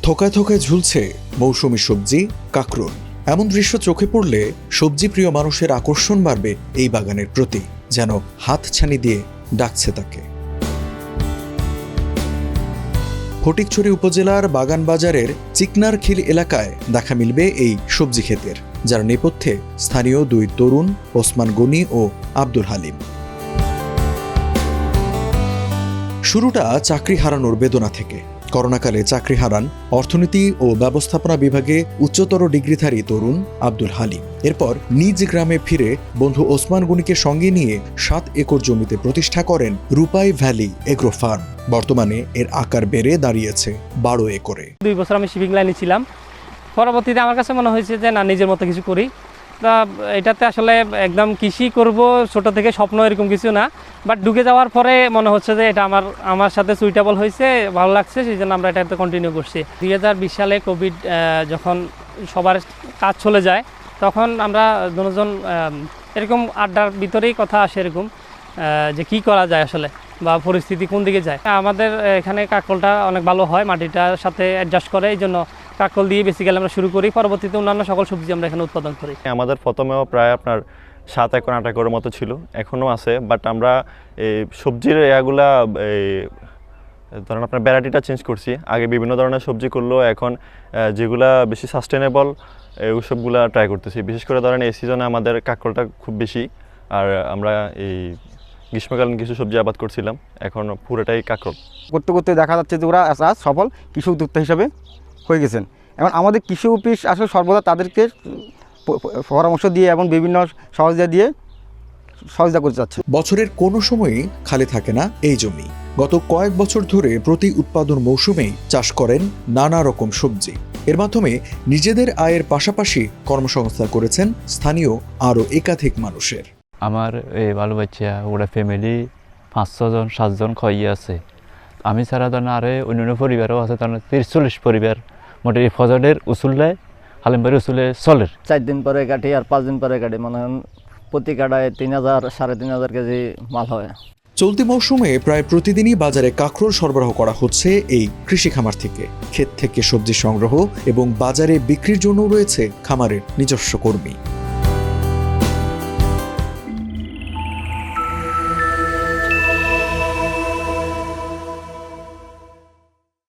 থোকায় থোকায় ঝুলছে মৌসুমী সবজি কাঁকরোল। এমন দৃশ্য চোখে পড়লে সবজি প্রিয় মানুষের আকর্ষণ বাড়বে এই বাগানের প্রতি, যেন হাতছানি দিয়ে ডাকছে তাকে। ফটিকছড়ি উপজেলার বাগান বাজারের চিকনারখিল এলাকায় দেখা মিলবে এই সবজি ক্ষেতের, যার নেপথ্যে স্থানীয় দুই তরুণ ওসমান গনি ও আব্দুল হালিম। শুরুটা চাকরি হারানোর বেদনা থেকে। করোনাকালে চাকরি হারান অর্থনীতি ও ব্যবস্থাপনা বিভাগে উচ্চতর ডিগ্রিধারী তরুণ আব্দুল হালিম। এরপর নিজ গ্রামে ফিরে বন্ধু ওসমান গনিকে সঙ্গে নিয়ে 7 একর জমিতে প্রতিষ্ঠা করেন রূপাই ভ্যালি এগ্রো ফার্ম। বর্তমানে এর আকার বেড়ে দাঁড়িয়েছে 12 একরে। 2 বছর আমি শিপিং লাইনে ছিলাম। পরবর্তীতে আমার কাছে মনে হয়েছে যে না, নিজের মতো কিছু করি। তা এটাতে আসলে একদম কৃষি করব ছোট থেকে স্বপ্ন এরকম কিছু না, বাট ঢুকে যাওয়ার পরে মনে হচ্ছে যে এটা আমার সাথে সুইটেবল হয়েছে, ভালো লাগছে, সেই জন্য আমরা এটাতে কন্টিনিউ করছি। 2020 সালে কোভিড যখন সবার কাজ চলে যায়, তখন আমরা দুজন এরকম আড্ডার ভিতরেই কথা আসে এরকম যে কি করা যায় আসলে, বা পরিস্থিতি কোন দিকে যায়। আমাদের এখানে কাঁকরোলটা অনেক ভালো হয়, মাটিটার সাথে অ্যাডজাস্ট করে, এই জন্য কাঁকরোল দিয়ে বেসিক্যালি আমরা শুরু করি। পরবর্তীতে অন্যান্য সকল সবজি আমরা এখানে উৎপাদন করি। আমাদের প্রথমেও প্রায় আপনার 7 একর 8 একরের মতো ছিল, এখনও আছে, বাট আমরা এই সবজির এগুলা ধরেন আপনার ভ্যারাইটিটা চেঞ্জ করছি। আগে বিভিন্ন ধরনের সবজি করলেও এখন যেগুলা বেশি সাস্টেনেবল ওইসবগুলা ট্রাই করতেছি। বিশেষ করে ধরেন এই সিজনে আমাদের কাঁকরোলটা খুব বেশি, আর আমরা এই গ্রীষ্মকালীন কিছু সবজি আবাদ করছিলাম, এখন পুরোটাই কাঁকরোল। করতে করতে দেখা যাচ্ছে যে ওরা আজ সফল কৃষি উদ্যোক্তা হিসাবে হয়ে গেছেন। এখন আমাদের কৃষি অফিস আসলে সর্বদা তাদেরকে পরামর্শ দিয়ে এবং বিভিন্ন সহযোগিতা দিয়ে সহযোগিতা করতে যাচ্ছে। বছরের কোনো সময়ই খালি থাকে না এই জমি। গত কয়েক বছর ধরে প্রতি উৎপাদন মৌসুমেই চাষ করেন নানা রকম সবজি। এর মাধ্যমে নিজেদের আয়ের পাশাপাশি কর্মসংস্থান করেছেন স্থানীয় আরও একাধিক মানুষের। আমার এই ভালো বাচ্চা ওরা ফ্যামিলি 5-6 জন 7 জন খাইয়ে আছে। আমি ছাড়া ধরেন আরে অন্যান্য পরিবারও আছে, ধরেন 30-40 পরিবার মোটামুটি ফজলের উসুলটায় হালিমবাড়ি উসুলে চলের। 4 দিন পরে কাটি আর 5 দিন পরে কাটি, মানে প্রতি কাটায় 3000 3.5 কেজি মাল হয়। চলতি মৌসুমে প্রায় প্রতিদিনই বাজারে কাঁকরোল সরবরাহ করা হচ্ছে এই কৃষি খামার থেকে। ক্ষেত থেকে সবজি সংগ্রহ এবং বাজারে বিক্রির জন্য রয়েছে খামারের নিজস্ব কর্মী।